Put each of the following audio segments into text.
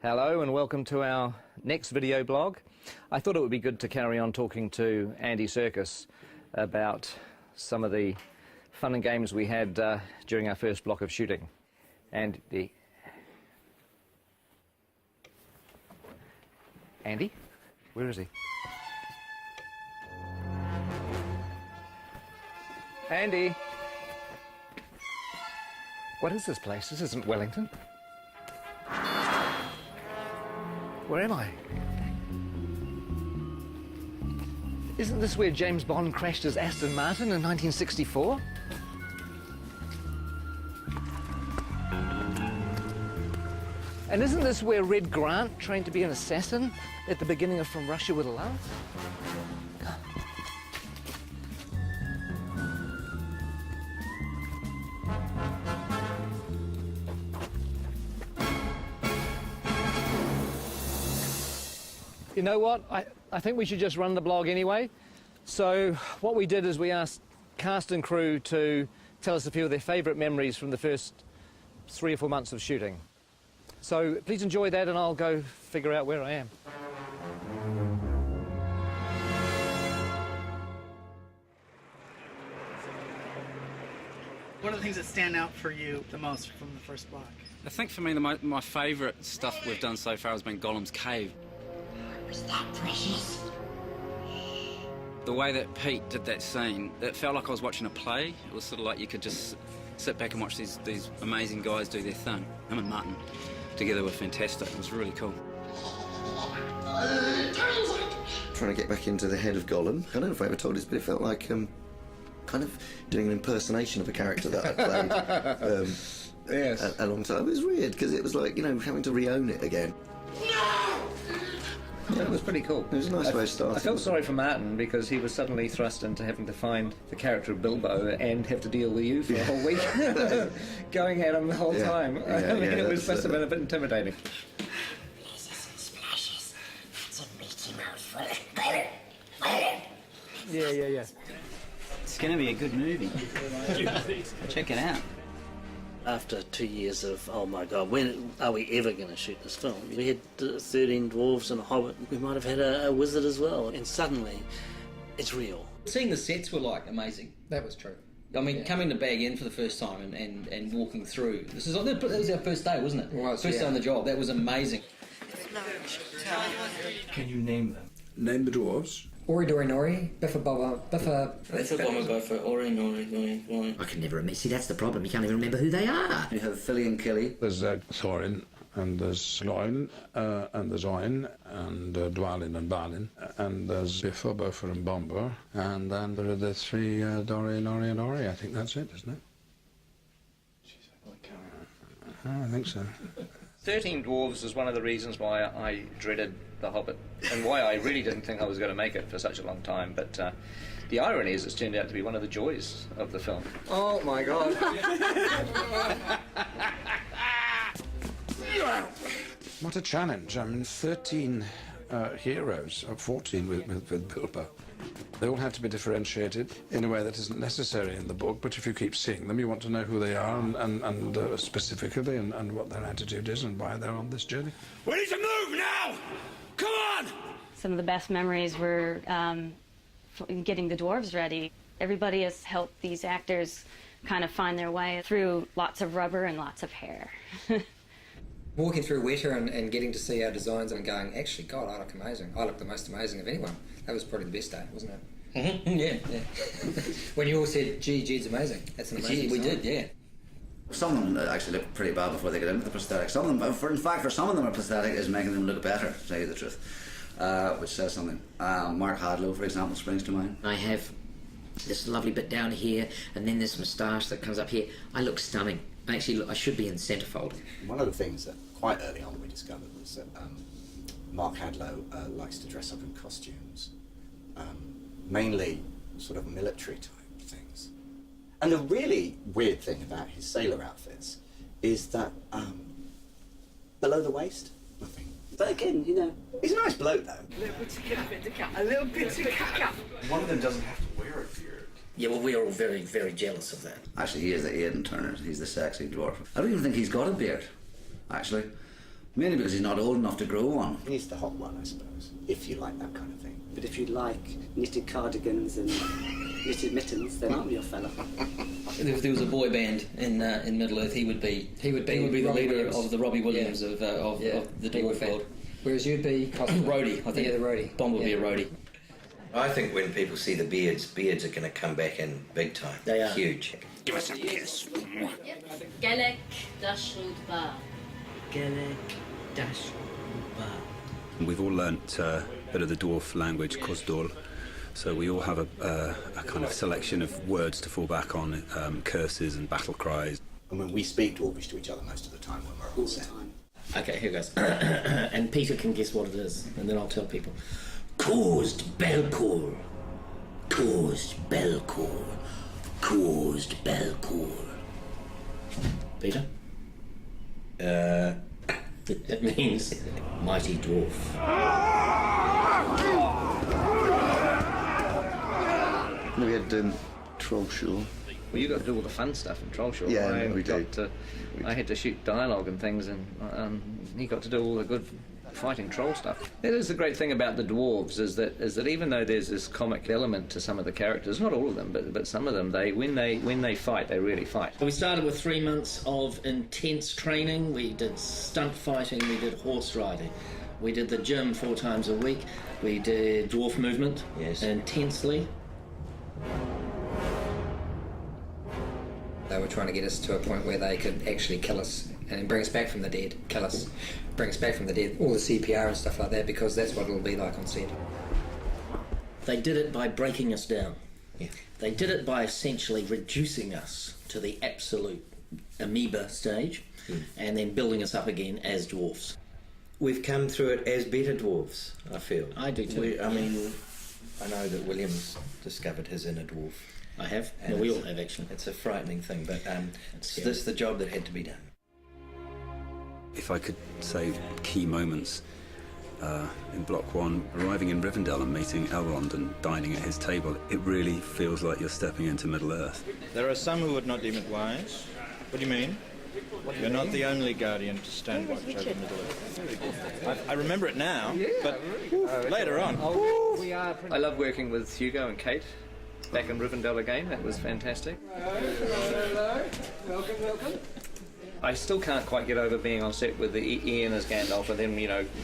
Hello and welcome to our next video blog. I thought it would be good to carry on talking to Andy Serkis about some of the fun and games we had during our first block of shooting. Andy? Where is he? Andy? What is this place? This isn't Wellington. Where am I? Isn't this where James Bond crashed his Aston Martin in 1964? And isn't this where Red Grant trained to be an assassin at the beginning of From Russia with Love? You know what? I think we should just run the blog anyway. So what we did is we asked cast and crew to tell us a few of their favourite memories from the first 3 or 4 months of shooting. So please enjoy that and I'll go figure out where I am. What are the things that stand out for you the most from the first block? I think for me my favourite stuff we've done so far has been Gollum's cave. Was that precious? The way that Pete did that scene, it felt like I was watching a play. It was sort of like you could just sit back and watch these amazing guys do their thing. Him and Martin together were fantastic. It was really cool. Trying to get back into the head of Gollum. I don't know if I ever told this, but it felt like kind of doing an impersonation of a character that I played Yes. a long time. It was weird because it was like, you know, having to re-own it again. Yeah, it was pretty cool. It was a nice way of starting. I felt sorry for Martin because he was suddenly thrust into having to find the character of Bilbo and have to deal with you for a whole week, going at him the whole time. I mean, it must have been a bit intimidating. Pieces and splashes. That's a meaty mouthful. Yeah. It's going to be a good movie. Check it out. After 2 years of, oh my God, when are we ever going to shoot this film? We had 13 dwarves and a hobbit. We might have had a wizard as well. And suddenly, it's real. Seeing the sets were like amazing. That was true. I mean, coming to Bag End for the first time and walking through. That was our first day, wasn't it? It was, first day on the job. That was amazing. Can you name them? Name the dwarves. Ori Dori Nori, Biffa Bobba, Biffa... Biffa Bobba Biffa, Ori Nori Nori. I can never remember. See, that's the problem. You can't even remember who they are. You have Philly and Kelly. There's Thorin, and there's Gloin, and there's Oin, and Dwalin and Balin, and there's Biffa, Boffer and Bomber, and then there are the three Dori, Nori and Ori. I think that's it, isn't it? I think so. 13 Dwarves is one of the reasons why I dreaded The Hobbit and why I really didn't think I was going to make it for such a long time. But the irony is it's turned out to be one of the joys of the film. Oh, my God. What a challenge. I mean, 13 heroes, or 14 with Bilbo. They all have to be differentiated in a way that isn't necessary in the book, but if you keep seeing them, you want to know who they are and specifically and what their attitude is and why they're on this journey. We need to move now! Come on! Some of the best memories were getting the dwarves ready. Everybody has helped these actors kind of find their way through lots of rubber and lots of hair. Walking through Weta and getting to see our designs and going, actually, God, I look amazing. I look the most amazing of anyone. That was probably the best day, wasn't it? Mm-hmm. Yeah. When you all said, gee, Jed's amazing. That's an amazing We design. did, yeah. Some of them actually look pretty bad before they get into the prosthetic. Some of them, in fact, for some of them, a prosthetic is making them look better, to tell you the truth, which says something. Mark Hadlow, for example, springs to mind. I have this lovely bit down here, and then this moustache that comes up here. I look stunning. Actually, I should be in centrefold. One of the things that quite early on we discovered was that Mark Hadlow likes to dress up in costumes, mainly sort of military type things. And the really weird thing about his sailor outfits is that below the waist, nothing. But again, you know, he's a nice bloke though. A little bit of cut. A little bit of cut. One of them doesn't have to wear a beard. Yeah, well, we are all very, very jealous of that. Actually, he is the Aidan Turner. He's the sexy dwarf. I don't even think he's got a beard, actually. Mainly because he's not old enough to grow one. He's the hot one, I suppose, if you like that kind of thing. But if you like knitted cardigans and knitted mittens, then I'm your fella. If there was a boy band in Middle Earth, he would be the leader of the Robbie Williams of the dwarf world. Whereas you'd be roadie, I think. Yeah, the roadie. Bond would be a roadie. I think when people see the beards are going to come back in big time. They are. Huge. Give us a kiss. Gelek Dashrudba. Gelek Dashrudba. We've all learnt a bit of the dwarf language, Kozdol, so we all have a kind of selection of words to fall back on, curses and battle cries. And when we speak Dwarvish to each other most of the time when we're all set. Okay, here goes. And Peter can guess what it is, and then I'll tell people. Caused Belcour. Caused Belcour. Caused Belcour. Peter? It means mighty dwarf. We had Troll Show. Well, you got to do all the fun stuff in Troll Show. Yeah, we did. I had to shoot dialogue and things, and he got to do all the good fighting troll stuff. That is the great thing about the dwarves is that even though there's this comic element to some of the characters, not all of them, but some of them, when they fight, they really fight. We started with 3 months of intense training. We did stunt fighting, we did horse riding, we did the gym 4 times a week, we did dwarf movement intensely. They were trying to get us to a point where they could actually kill us and bring us back from the dead, kill us, bring us back from the dead, all the CPR and stuff like that, because that's what it'll be like on set. They did it by breaking us down. Yeah. They did it by essentially reducing us to the absolute amoeba stage and then building us up again as dwarfs. We've come through it as better dwarves, I feel. I do too. I know that William's discovered his inner dwarf. I have. No, we all have, actually. It's a frightening thing, but it's the job that had to be done. If I could say key moments in Block 1, arriving in Rivendell and meeting Elrond and dining at his table, it really feels like you're stepping into Middle-earth. There are some who would not deem it wise. What do you mean? You're not the only guardian to stand watch over Middle-earth. I remember it now, but later on. I love working with Hugo and Kate back in Rivendell again. That was fantastic. Hello. Welcome. I still can't quite get over being on set with Ian as Gandalf and then,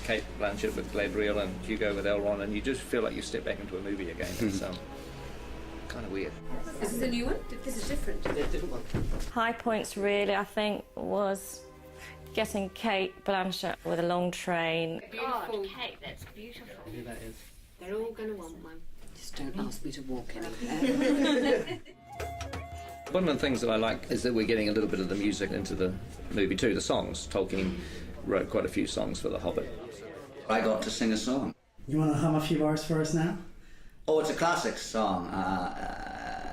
Kate Blanchett with Galadriel and Hugo with Elrond, and you just feel like you step back into a movie again. It's kind of weird. Is this a new one? This is different. Yeah, different one. High points really, I think, was getting Kate Blanchett with a long train. Beautiful. Kate, that's beautiful. Yeah, that is. They're all going to want one. Just don't ask me to walk anywhere. One of the things that I like is that we're getting a little bit of the music into the movie too, the songs. Tolkien wrote quite a few songs for The Hobbit. I got to sing a song. You want to hum a few bars for us now? Oh, it's a classic song.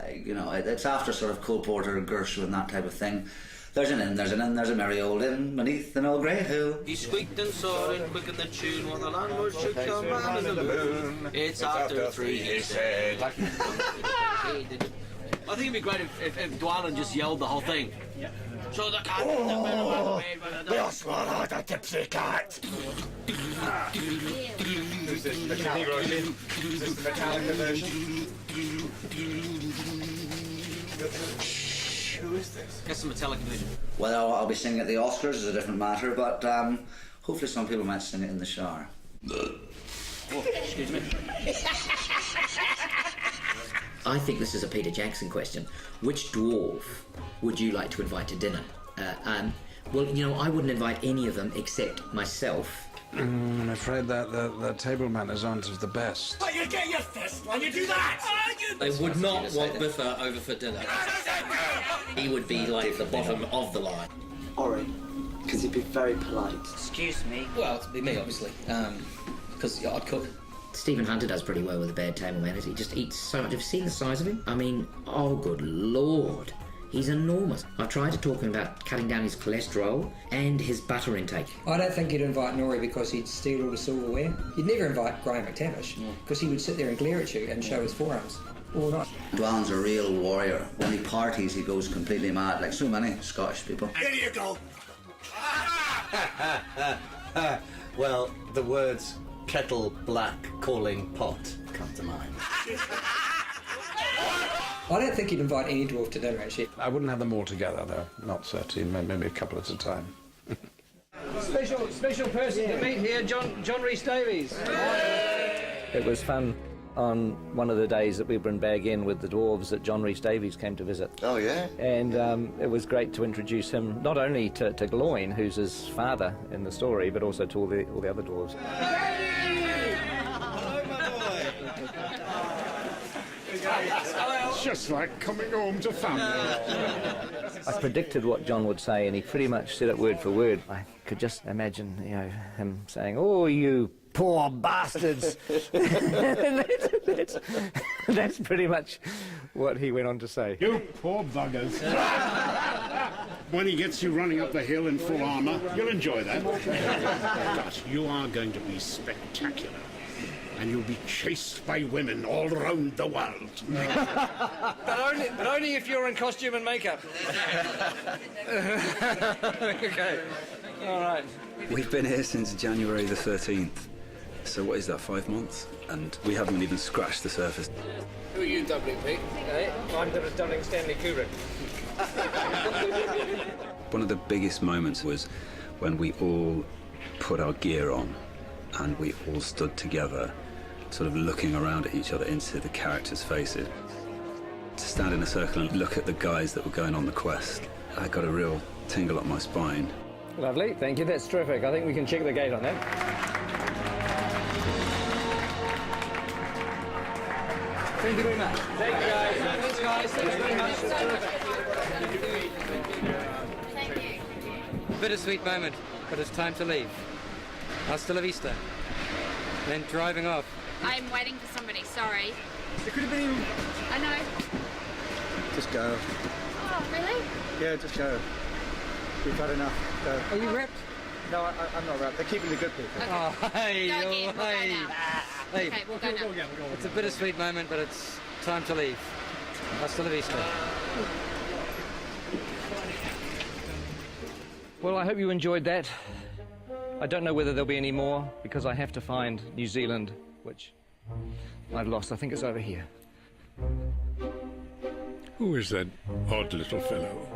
It's after sort of Cole Porter, Gershwin, and that type of thing. There's an inn, there's a merry old inn beneath an old grey hill. He squeaked and soared and quickened the tune while the landlord shook some man in the moon. It's after 3, he said. I think it'd be great if Dwalin just yelled the whole thing. Yeah. So the cat We'll swallow the tipsy cat. Is this the Metallica version? Who is this? That's the Metallica version. Well, I'll be singing at the Oscars is a different matter, but hopefully some people might sing it in the shower. Oh, excuse me. I think this is a Peter Jackson question. Which dwarf would you like to invite to dinner? Well, I wouldn't invite any of them except myself. I'm afraid that the table manners aren't of the best. But you get your fist when you do that! They would not want Biffa over for dinner. He would be like the bottom of the line. Ori, because he'd be very polite. Excuse me. Well, it'd be me, obviously, because I'd cook. Stephen Hunter does pretty well with the bad table manners. He just eats so much. Have you seen the size of him? I mean, oh good lord. He's enormous. I've tried to talk him about cutting down his cholesterol and his butter intake. I don't think you'd invite Nori because he'd steal all the silverware. You'd never invite Graham McTavish because he would sit there and glare at you and show his forearms all night. Dwalin's a real warrior. When he parties, he goes completely mad, like so many Scottish people. Here you go. Well, the words kettle black calling pot come to mind. I don't think you'd invite any dwarf to dinner, actually. I wouldn't have them all together, though. Not 13, maybe a couple at a time. Special person to meet here, John Rhys Davies. It was fun on one of the days that we were in Bag End with the dwarves that John Rhys Davies came to visit. Oh, yeah? And it was great to introduce him not only to Gloin, who's his father in the story, but also to all the other dwarves. It's just like coming home to family. I predicted what John would say, and he pretty much said it word for word. I could just imagine, him saying, "Oh, you poor bastards." that's pretty much what he went on to say. You poor buggers. When he gets you running up the hill in full armour, you'll enjoy that. But you are going to be spectacular. And you'll be chased by women all around the world. but only if you're in costume and makeup. Okay. All right. We've been here since January the 13th. So what is that, 5 months? And we haven't even scratched the surface. Who are you doubling, Pete? I'm doubling Stanley Kubrick. One of the biggest moments was when we all put our gear on and we all stood together, sort of looking around at each other into the characters' faces. To stand in a circle and look at the guys that were going on the quest, I got a real tingle up my spine. Lovely, thank you, that's terrific. I think we can check the gate on that. Thank you very much. Thank you, guys. Thanks, guys. Thanks very much. Thank you. Bittersweet moment, but it's time to leave. Hasta la vista. Then driving off. I'm waiting for somebody, sorry. It could have been... I know. Just go. Oh, really? Yeah, just go. We've had enough. Go. Are you ripped? No, I'm not wrapped. They're keeping the good people. Okay. Oh, hey, Go again, oh, we'll go hey. now. Hey, Okay, we'll go now. it's a bittersweet moment, but it's time to leave. Hasta la vista. Well, I hope you enjoyed that. I don't know whether there'll be any more, because I have to find New Zealand, which I've lost. I think it's over here. Who is that odd little fellow?